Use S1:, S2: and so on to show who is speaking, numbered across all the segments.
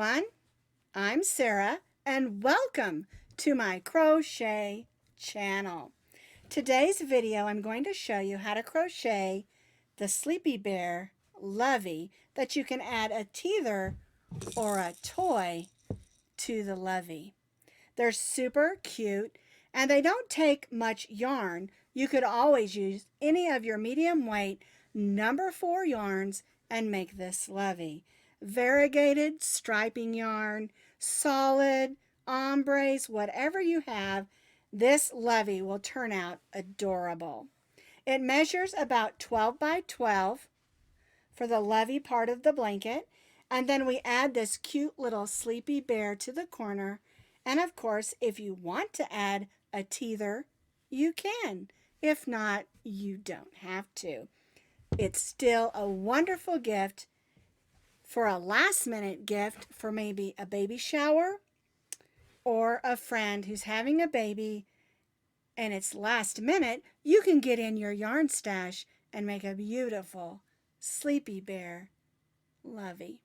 S1: everyone, I'm Sara and welcome to my crochet channel. Today's video I'm going to show you how to crochet the Sleepy Bear Lovey that you can add a teether or a toy to the lovey. They're super cute and they don't take much yarn. You could always use any of your medium weight number 4 yarns and make this lovey. Variegated striping yarn, solid, ombres, whatever you have, this lovey will turn out adorable. It measures about 12 by 12 for the lovey part of the blanket, and then we add this cute little sleepy bear to the corner. And of course, if you want to add a teether, you can. If not, you don't have to. It's still a wonderful gift for a last-minute gift for maybe a baby shower or a friend who's having a baby and it's last minute. You can get in your yarn stash and make a beautiful Sleepy Bear Lovey.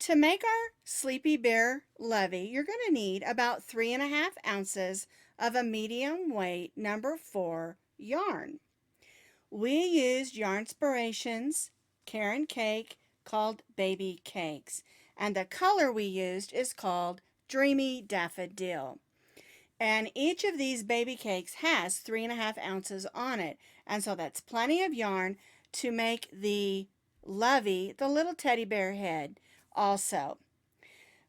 S1: To make our Sleepy Bear Lovey, you're going to need about 3.5 ounces of a medium weight number 4 yarn. We used Yarnspirations Caron Cake called Baby Cakes, and the color we used is called Dreamy Daffodil. And each of these baby cakes has 3.5 ounces on it, and so that's plenty of yarn to make the lovey, the little teddy bear head. Also,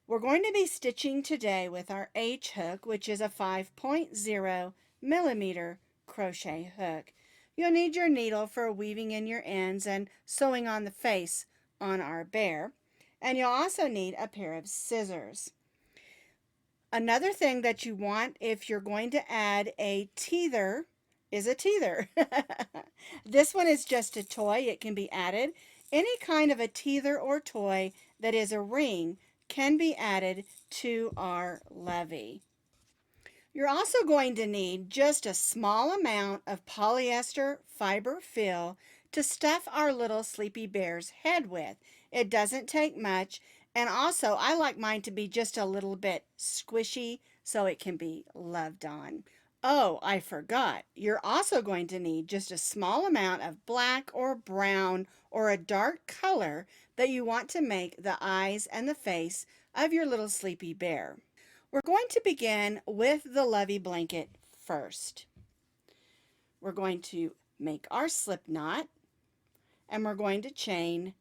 S1: we're going to be stitching today with our H hook, which is a 5.0 millimeter crochet hook. You'll need your needle for weaving in your ends and sewing on the face on our bear, and you'll also need a pair of scissors. Another thing that you want if you're going to add a teether is a teether. This one is just a toy. It can be added. Any kind of a teether or toy that is a ring can be added to our lovey. You're also going to need just a small amount of polyester fiber fill to stuff our little Sleepy Bear's head with. It doesn't take much, and also I like mine to be just a little bit squishy so it can be loved on. Oh, I forgot. You're also going to need just a small amount of black or brown or a dark color that you want to make the eyes and the face of your little Sleepy Bear. We're going to begin with the lovey blanket first. We're going to make our slip knot, and we're going to chain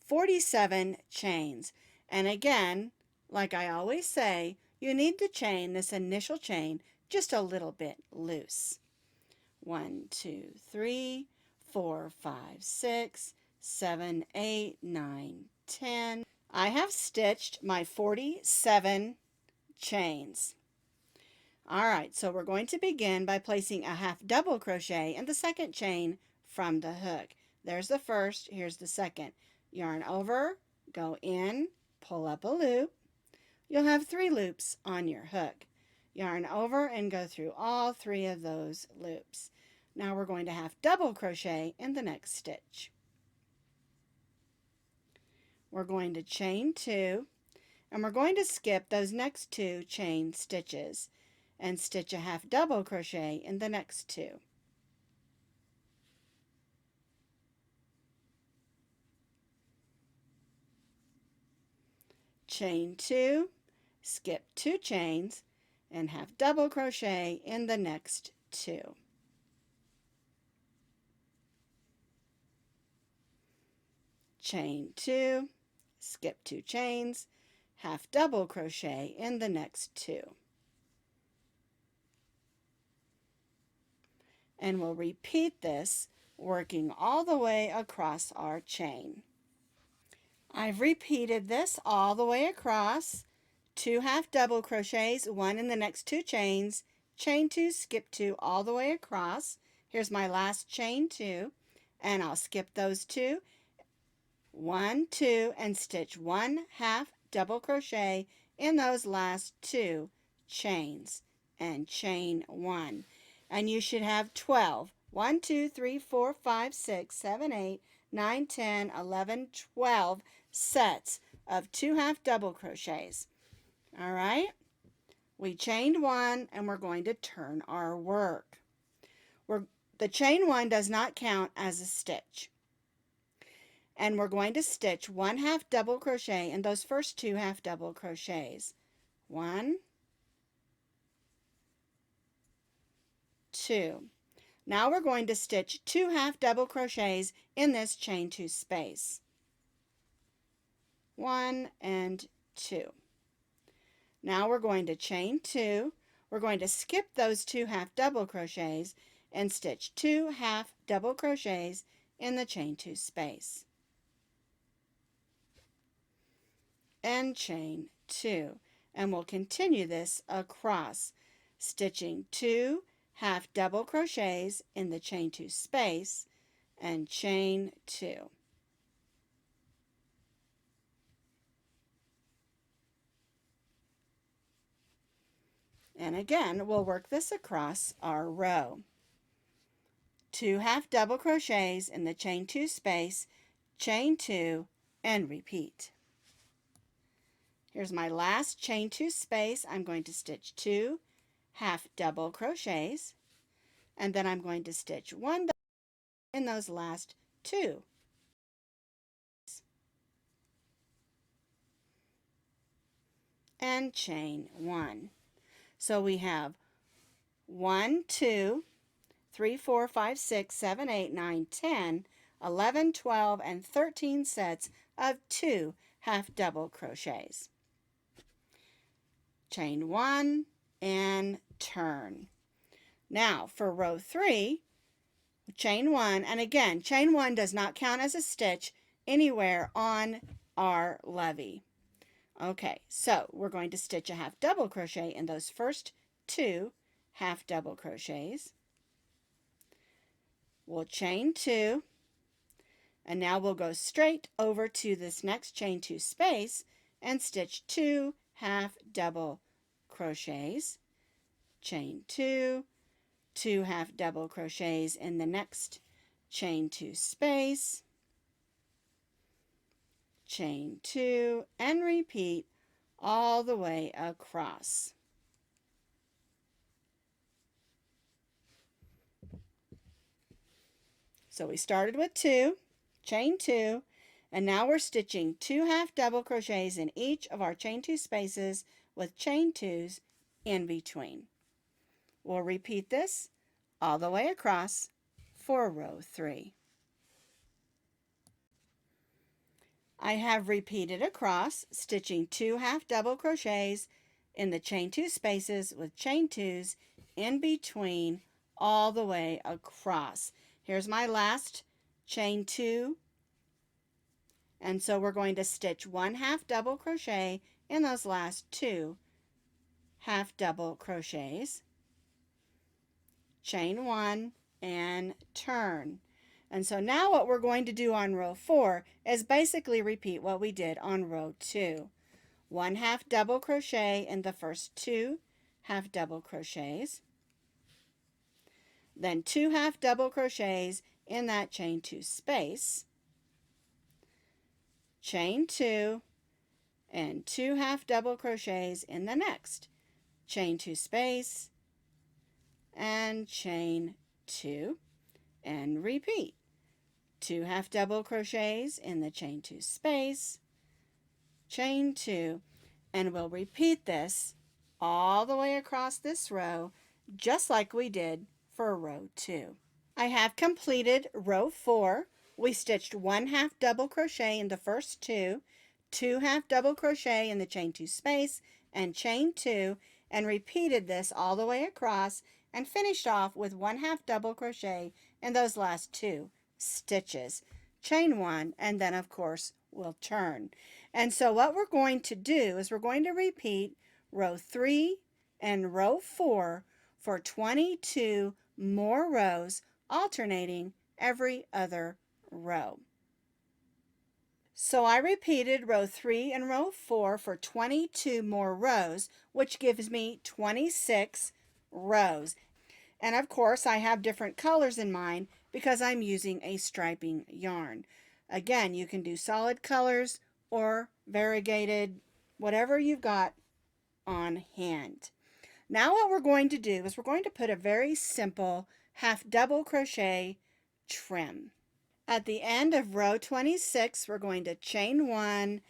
S1: 47 chains. And again, like I always say, you need to chain this initial chain just a little bit loose. 1, 2, 3, 4, 5, 6, 7, 8, 9, 10. I have stitched my 47 chains. All right, so we're going to begin by placing a half double crochet in the second chain from the hook. There's the first, here's the second. Yarn over, go in, pull up a loop. You'll have 3 loops on your hook. Yarn over and go through all 3 of those loops. Now we're going to half double crochet in the next stitch. We're going to chain 2, and we're going to skip those next 2 chain stitches and stitch a half double crochet in the next 2. Chain 2, skip 2 chains, and half double crochet in the next 2. Chain 2, skip 2 chains, half double crochet in the next 2. And we'll repeat this, working all the way across our chain. I've repeated this all the way across. 2 half double crochets, 1 in the next 2 chains, chain 2, skip 2 all the way across. Here's my last chain 2, and I'll skip those 2, 1, 2, and stitch 1 half double crochet in those last 2 chains, and chain 1. And you should have 12. 1, 2, 3, 4, 5, 6, 7, 8, 9, 10, 11, 12 sets of 2 half double crochets. All right, we chained 1 and we're going to turn our work. The chain 1 does not count as a stitch. And we're going to stitch 1 half double crochet in those first 2 half double crochets. 1, 2. Now we're going to stitch 2 half double crochets in this chain 2 space. 1 and 2. Now we're going to chain 2. We're going to skip those 2 half double crochets and stitch 2 half double crochets in the chain 2 space. And chain 2. And we'll continue this across, stitching 2 half double crochets in the chain 2 space and chain 2. And again, we'll work this across our row. 2 half double crochets in the chain 2 space, chain 2, and repeat. Here's my last chain 2 space. I'm going to stitch 2 half double crochets, and then I'm going to stitch 1 in those last 2. And chain 1. So we have 1, 2, 3, 4, 5, 6, 7, 8, 9, 10, 11, 12, and 13 sets of 2 half double crochets. Chain 1 and turn. Now for row 3, chain 1, and again, chain 1 does not count as a stitch anywhere on our levy. Okay, so we're going to stitch a half double crochet in those first 2 half double crochets. We'll chain 2, and now we'll go straight over to this next chain 2 space and stitch 2 half double crochets, chain 2, 2 half double crochets in the next chain 2 space, chain 2, and repeat all the way across. So we started with 2, chain 2, and now we're stitching 2 half double crochets in each of our chain 2 spaces with chain 2s in between. We'll repeat this all the way across for row 3. I have repeated across, stitching 2 half double crochets in the chain 2 spaces with chain 2s in between all the way across. Here's my last chain 2, and so we're going to stitch 1 half double crochet in those last 2 half double crochets, chain 1, and turn. And so now what we're going to do on row 4 is basically repeat what we did on row 2. 1 half double crochet in the first 2 half double crochets, then 2 half double crochets in that chain 2 space, chain 2, and 2 half double crochets in the next chain 2 space, and chain 2, and repeat. 2 half double crochets in the chain 2 space, chain 2, and we'll repeat this all the way across this row just like we did for row 2. I have completed row 4. We stitched 1 half double crochet in the first 2, 2 half double crochet in the chain 2 space, and chain 2, and repeated this all the way across and finished off with 1 half double crochet in those last 2 stitches, chain 1, and then of course we'll turn. And so what we're going to do is we're going to repeat row 3 and row 4 for 22 more rows, alternating every other row. So I repeated row 3 and row 4 for 22 more rows, which gives me 26 rows. And of course I have different colors in mind because I'm using a striping yarn. Again, you can do solid colors or variegated, whatever you've got on hand. Now what we're going to do is we're going to put a very simple half double crochet trim. At the end of row 26, we're going to chain 1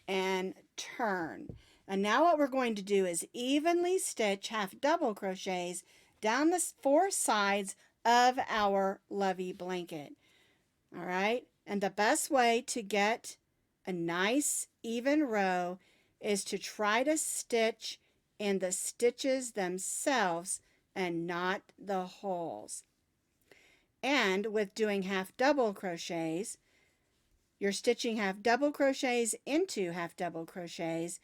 S1: and turn. And now what we're going to do is evenly stitch half double crochets down the 4 sides of our lovey blanket. All right, and the best way to get a nice even row is to try to stitch in the stitches themselves and not the holes. And with doing half double crochets, you're stitching half double crochets into half double crochets.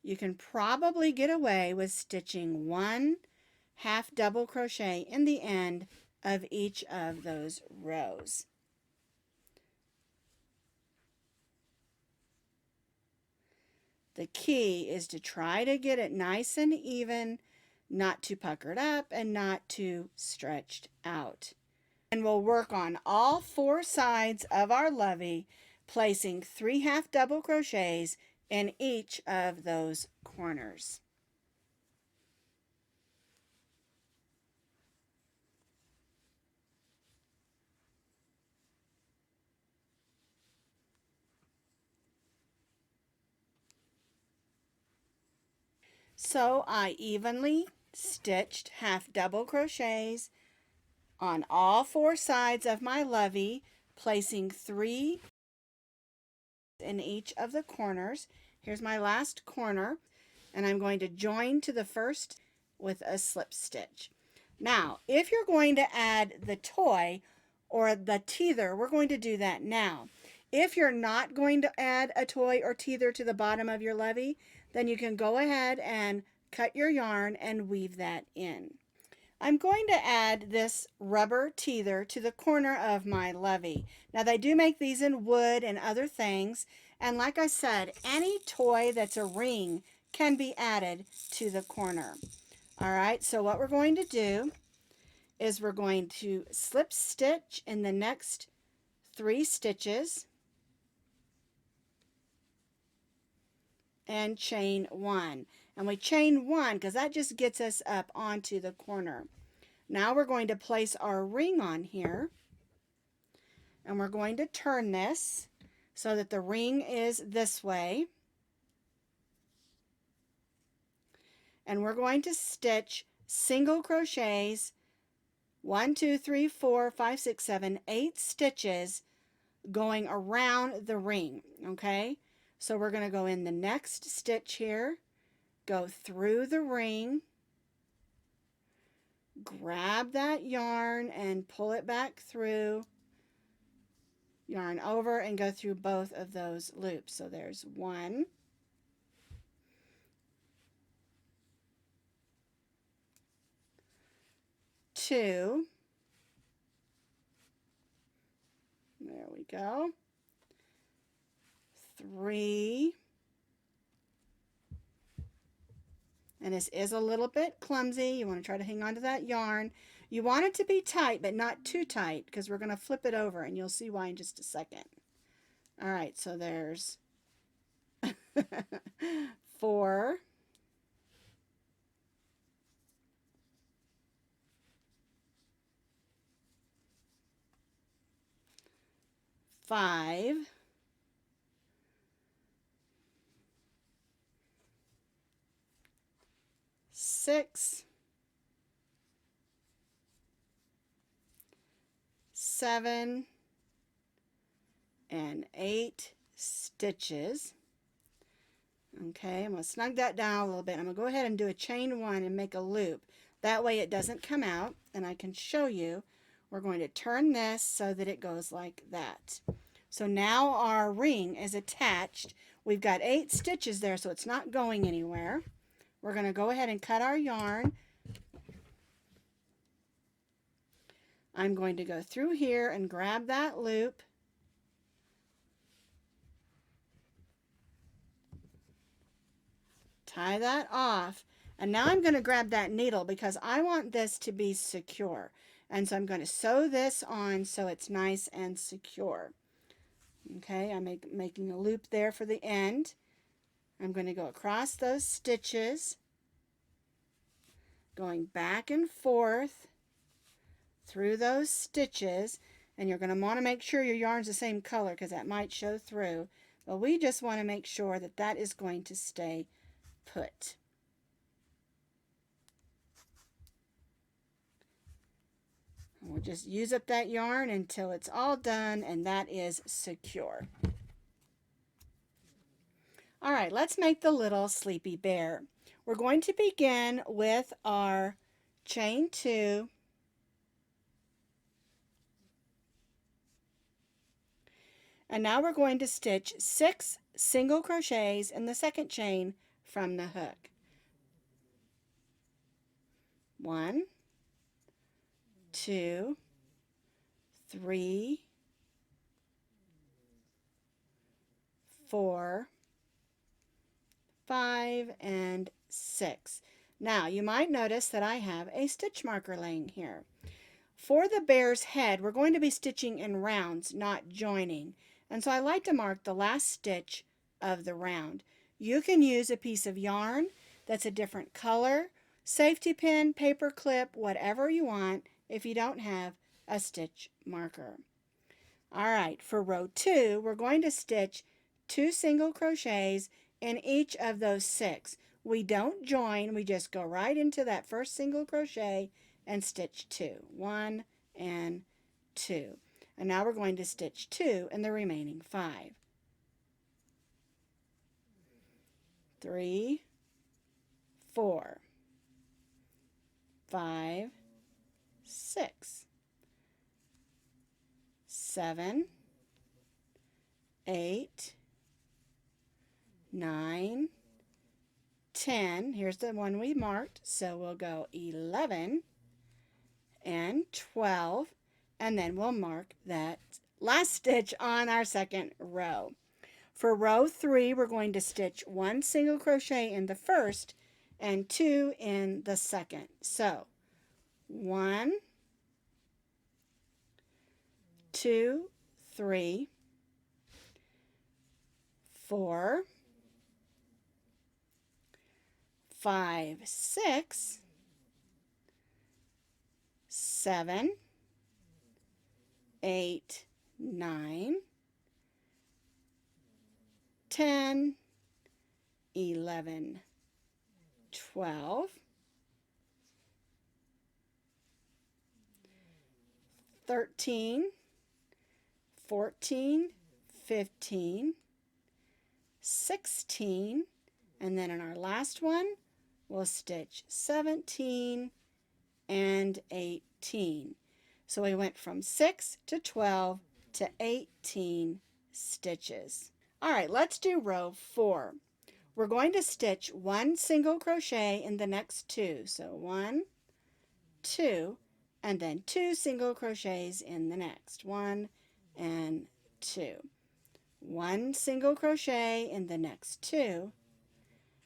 S1: You can probably get away with stitching 1 half double crochet in the end of each of those rows. The key is to try to get it nice and even, not too puckered up and not too stretched out. And we'll work on all 4 sides of our lovey, placing 3 half double crochets in each of those corners. So I evenly stitched half double crochets on all 4 sides of my lovey, placing 3 in each of the corners. Here's my last corner, and I'm going to join to the first with a slip stitch. Now, if you're going to add the toy or the teether, we're going to do that now. If you're not going to add a toy or teether to the bottom of your lovey, then you can go ahead and cut your yarn and weave that in. I'm going to add this rubber teether to the corner of my lovey. Now they do make these in wood and other things, and like I said, any toy that's a ring can be added to the corner. All right, so what we're going to do is we're going to slip stitch in the next 3 stitches and chain 1. And we chain 1 because that just gets us up onto the corner. Now we're going to place our ring on here, and we're going to turn this so that the ring is this way. And we're going to stitch single crochets 1, 2, 3, 4, 5, 6, 7, 8 stitches going around the ring. Okay, so we're going to go in the next stitch here, go through the ring, grab that yarn and pull it back through, yarn over and go through both of those loops. So there's 1, 2, there we go, 3, and this is a little bit clumsy. You want to try to hang on to that yarn. You want it to be tight, but not too tight, because we're going to flip it over, and you'll see why in just a second. All right, so there's 4, 5, 6, 7, and 8 stitches. Okay, I'm going to snug that down a little bit. I'm going to go ahead and do a chain 1 and make a loop. That way it doesn't come out, and I can show you. We're going to turn this so that it goes like that. So now our ring is attached. We've got 8 stitches there, so it's not going anywhere. We're going to go ahead and cut our yarn. I'm going to go through here and grab that loop. Tie that off. And now I'm going to grab that needle because I want this to be secure. And so I'm going to sew this on so it's nice and secure. Okay, I'm making a loop there for the end. I'm going to go across those stitches, going back and forth through those stitches, and you're going to want to make sure your yarn's the same color because that might show through, but we just want to make sure that that is going to stay put. And we'll just use up that yarn until it's all done and that is secure. All right, let's make the little sleepy bear. We're going to begin with our chain 2, and now we're going to stitch 6 single crochets in the second chain from the hook. 1, 2, 3, 4, 5, and 6. Now you might notice that I have a stitch marker laying here. For the bear's head, we're going to be stitching in rounds, not joining. And so I like to mark the last stitch of the round. You can use a piece of yarn that's a different color, safety pin, paper clip, whatever you want if you don't have a stitch marker. All right, for row 2, we're going to stitch 2 single crochets in each of those 6. We don't join, we just go right into that first single crochet and stitch 2. 1 and 2. And now we're going to stitch 2 in the remaining 5. 3, 4, 5, 6, 7, 8, 9, 10. Here's the one we marked, so we'll go 11 and 12, and then we'll mark that last stitch on our second row. For row 3, we're going to stitch 1 single crochet in the first and 2 in the second. So 1, 2, 3, 4, 5, 6, 7, 8, 9, 10, 11, 12, 13, 14, 15, 16, and then in our last one, we'll stitch 17 and 18. So we went from 6 to 12 to 18 stitches. All right, let's do row 4. We're going to stitch 1 single crochet in the next 2. So 1, 2, and then 2 single crochets in the next. 1 and 2. 1 single crochet in the next 2,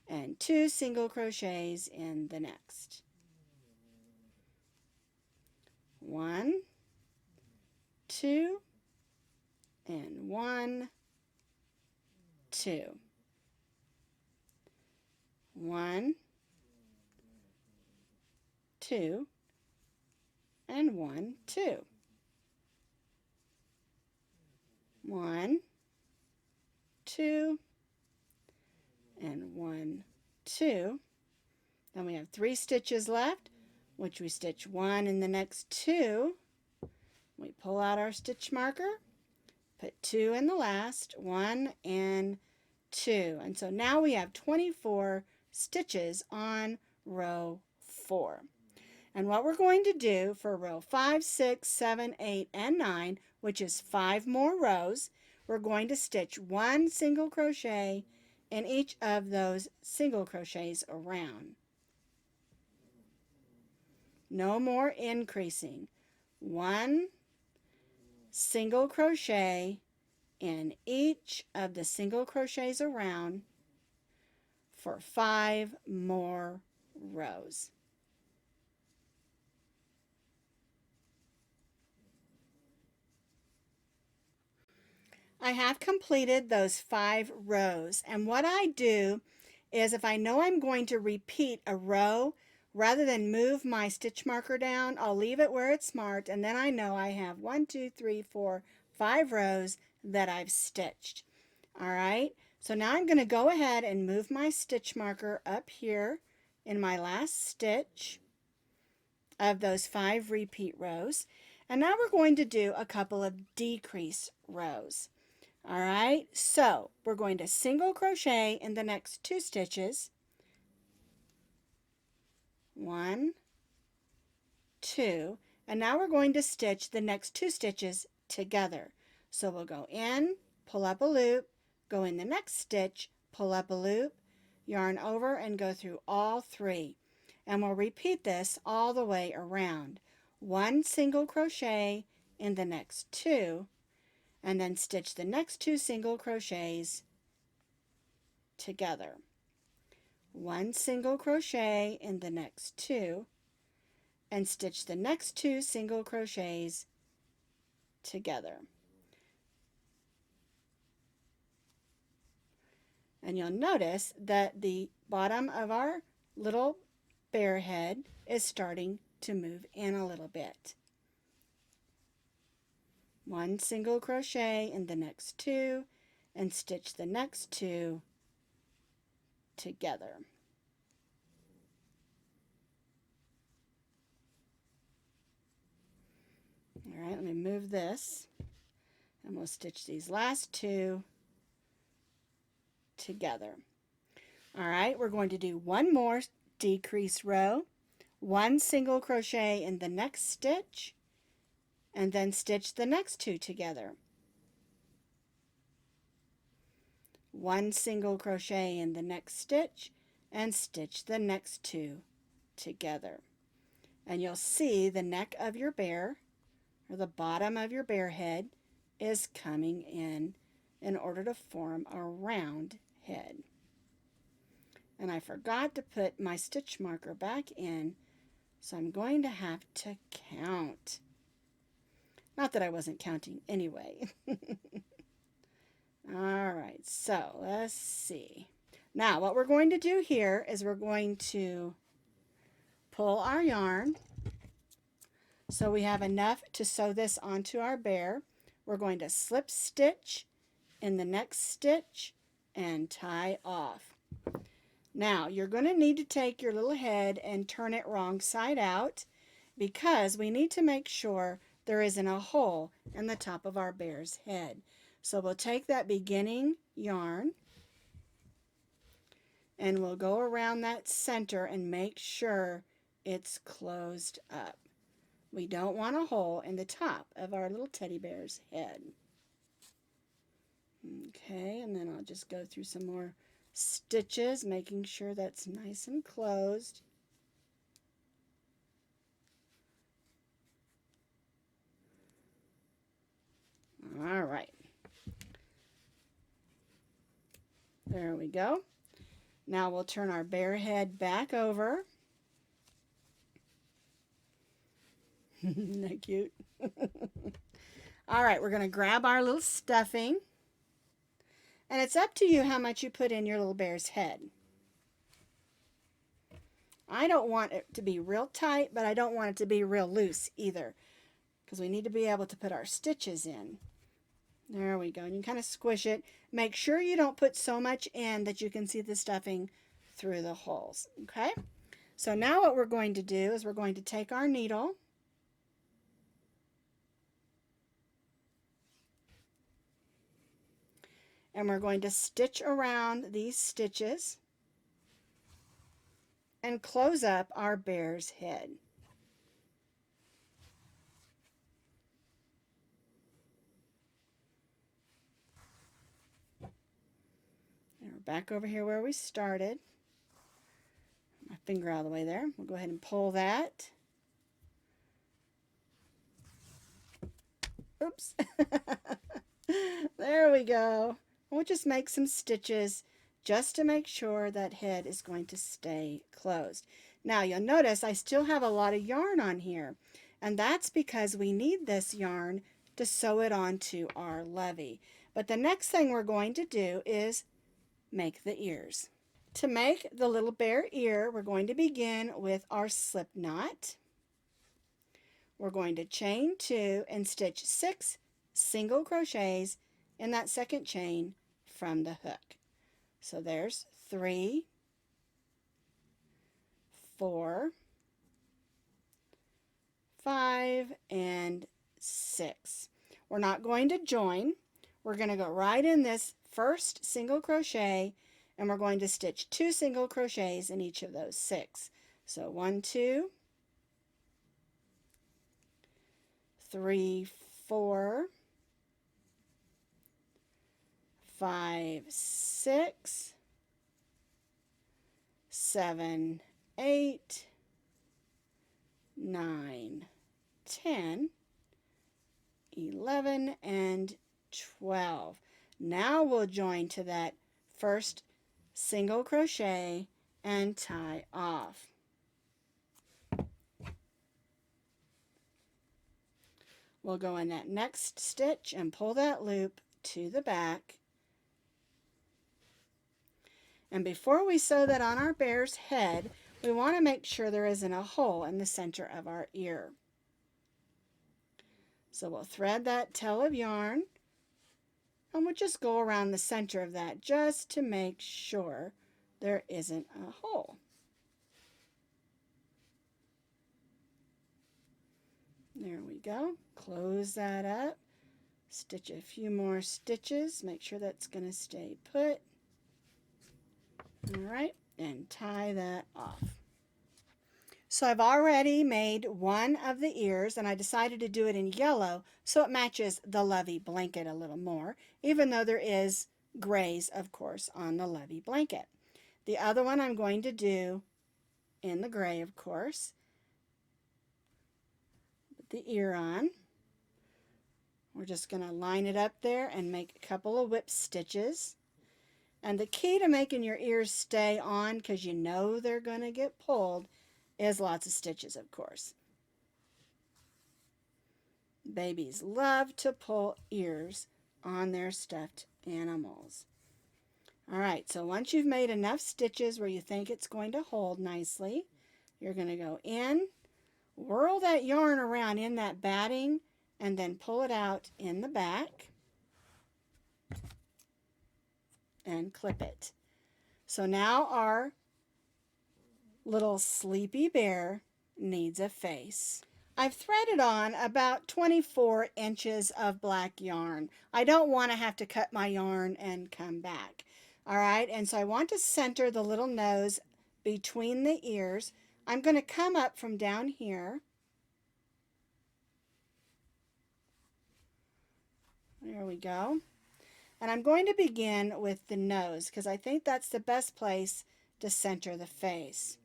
S1: and 2 single crochets in the next. 1, 2, and 1, 2. 1, 2, and 1, 2. 1, 2, and 1, 2. Then we have 3 stitches left, which we stitch 1 in the next 2. We pull out our stitch marker, put 2 in the last, 1 and 2. And so now we have 24 stitches on row 4. And what we're going to do for row 5, 6, 7, 8, and 9, which is 5 more rows, we're going to stitch 1 single crochet in each of those single crochets around. No more increasing. 1 single crochet in each of the single crochets around for 5 more rows. I have completed those 5 rows, and what I do is if I know I'm going to repeat a row, rather than move my stitch marker down, I'll leave it where it's marked, and then I know I have 1, 2, 3, 4, 5 rows that I've stitched. All right, so now I'm going to go ahead and move my stitch marker up here in my last stitch of those 5 repeat rows, and now we're going to do a couple of decrease rows. All right, so we're going to single crochet in the next 2 stitches. 1, 2, and now we're going to stitch the next 2 stitches together. So we'll go in, pull up a loop, go in the next stitch, pull up a loop, yarn over and go through all 3. And we'll repeat this all the way around. 1 single crochet in the next 2, and then stitch the next 2 single crochets together. 1 single crochet in the next 2, and stitch the next 2 single crochets together. And you'll notice that the bottom of our little bear head is starting to move in a little bit. 1 single crochet in the next 2, and stitch the next 2 together. All right, let me move this, and we'll stitch these last 2 together. All right, we're going to do one more decrease row, 1 single crochet in the next stitch, and then stitch the next 2 together. 1 single crochet in the next stitch, and stitch the next 2 together. And you'll see the neck of your bear, or the bottom of your bear head, is coming in order to form a round head. And I forgot to put my stitch marker back in, so I'm going to have to count. Not that I wasn't counting anyway. All right, so let's see. Now what we're going to do here is we're going to pull our yarn so we have enough to sew this onto our bear. We're going to slip stitch in the next stitch and tie off. Now you're going to need to take your little head and turn it wrong side out, because we need to make sure there isn't a hole in the top of our bear's head. So we'll take that beginning yarn and we'll go around that center and make sure it's closed up. We don't want a hole in the top of our little teddy bear's head. Okay, and then I'll just go through some more stitches, making sure that's nice and closed. All right. There we go. Now we'll turn our bear head back over. Isn't that cute? All right, we're going to grab our little stuffing. And it's up to you how much you put in your little bear's head. I don't want it to be real tight, but I don't want it to be real loose either, because we need to be able to put our stitches in. There we go. And you kind of squish it. Make sure you don't put so much in that you can see the stuffing through the holes. Okay? So now what we're going to do is we're going to take our needle and we're going to stitch around these stitches and close up our bear's head. And we're back over here where we started. My finger out of the way there. We'll go ahead and pull that. Oops. There we go. We'll just make some stitches just to make sure that head is going to stay closed. Now you'll notice I still have a lot of yarn on here, and that's because we need this yarn to sew it onto our lovey. But the next thing we're going to do is make the ears. To make the little bear ear, we're going to begin with our slip knot. We're going to chain 2 and stitch 6 single crochets in that second chain from the hook. So there's 3, 4, 5, and 6. We're not going to join. We're going to go right in this first single crochet, and we're going to stitch 2 single crochets in each of those 6. So 1, 2, 3, 4, 5, 6, 7, 8, 9, 10, 11, and 12. Now we'll join to that first single crochet and tie off. We'll go in that next stitch and pull that loop to the back. And before we sew that on our bear's head, we want to make sure there isn't a hole in the center of our ear. So we'll thread that tail of yarn, and we'll just go around the center of that just to make sure there isn't a hole. There we go. Close that up. Stitch a few more stitches. Make sure that's going to stay put. All right, and tie that off. So I've already made one of the ears, and I decided to do it in yellow so it matches the Lovey blanket a little more, even though there is grays, of course, on the Lovey blanket. The other one I'm going to do in the gray, of course. Put the ear on. We're just going to line it up there and make a couple of whip stitches. And the key to making your ears stay on, because you know they're going to get pulled, is lots of stitches, of course. Babies love to pull ears on their stuffed animals. All right, so once you've made enough stitches where you think it's going to hold nicely, you're going to go in, whirl that yarn around in that batting, and then pull it out in the back and clip it. So now our little sleepy bear needs a face. I've threaded on about 24 inches of black yarn. I don't want to have to cut my yarn and come back. All right, and so I want to center the little nose between the ears. I'm going to come up from down here. There we go. And I'm going to begin with the nose because I think that's the best place to center the face.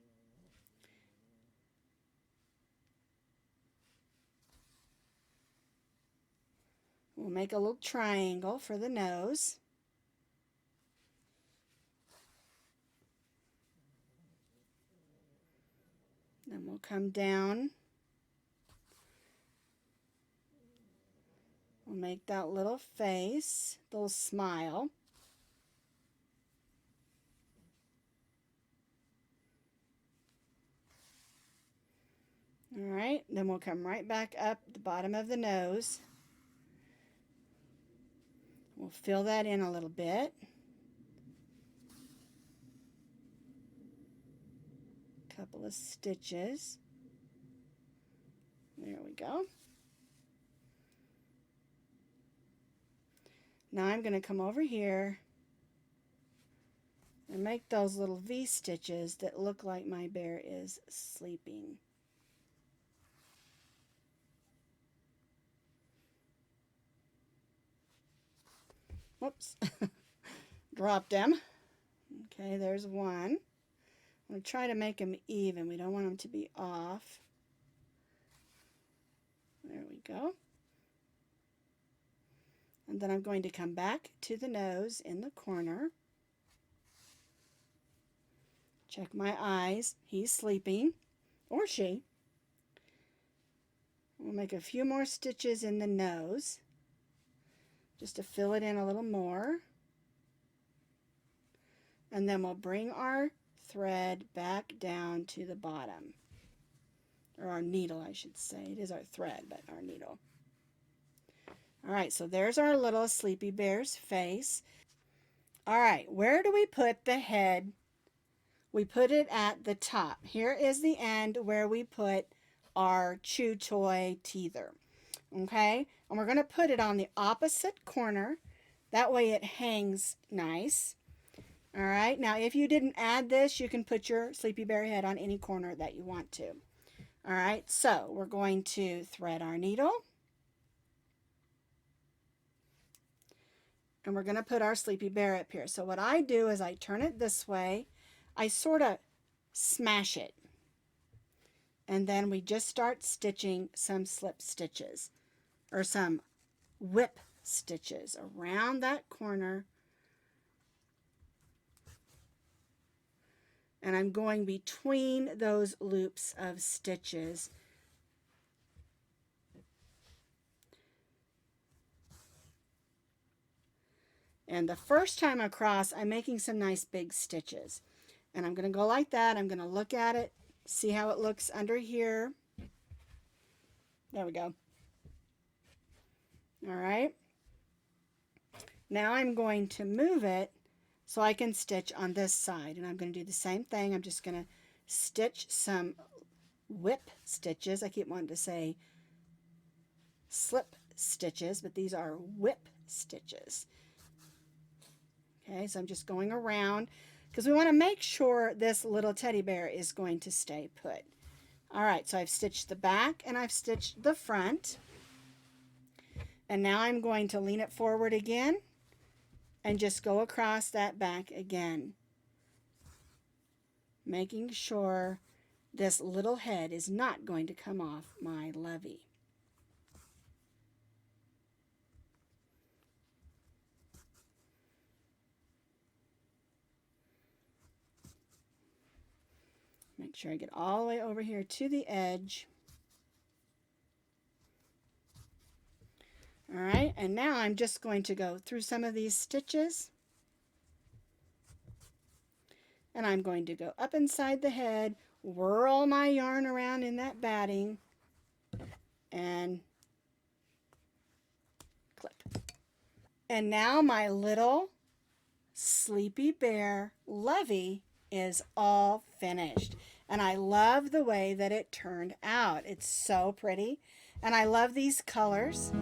S1: We'll make a little triangle for the nose. Then we'll come down. We'll make that little face, little smile. All right, then we'll come right back up the bottom of the nose. We'll fill that in a little bit. Couple of stitches. There we go. Now I'm going to come over here and make those little V stitches that look like my bear is sleeping. Whoops, dropped them. Okay, there's one. I'm going to try to make them even. We don't want them to be off. There we go. And then I'm going to come back to the nose in the corner. Check my eyes. He's sleeping, or she. We'll make a few more stitches in the nose. just to fill it in a little more. And then we'll bring our thread back down to the bottom. Or our needle, I should say. It is our thread, but our needle. Alright, so there's our little Sleepy Bear's face. Alright, where do we put the head? We put it at the top. Here is the end where we put our chew toy teether. Okay, and we're going to put it on the opposite corner. That way it hangs nice. Alright, now if you didn't add this, you can put your Sleepy Bear head on any corner that you want to. Alright, so we're going to thread our needle. And we're going to put our Sleepy Bear up here. So what I do is I turn it this way. I sort of smash it. And then we just start stitching some slip stitches. Or some whip stitches around that corner. And I'm going between those loops of stitches. And the first time across, I'm making some nice big stitches. And I'm going to go like that. I'm going to look at it, see how it looks under here. There we go. All right. Now I'm going to move it so I can stitch on this side. And I'm going to do the same thing. I'm just going to stitch some whip stitches. I keep wanting to say slip stitches, but these are whip stitches. Okay, so I'm just going around because we want to make sure this little teddy bear is going to stay put. All right, so I've stitched the back and I've stitched the front. And now I'm going to lean it forward again and just go across that back again, making sure this little head is not going to come off my lovey. Make sure I get all the way over here to the edge. All right, and now I'm just going to go through some of these stitches. And I'm going to go up inside the head, whirl my yarn around in that batting, and clip. And now my little Sleepy Bear Lovey is all finished. And I love the way that it turned out. It's so pretty. And I love these colors.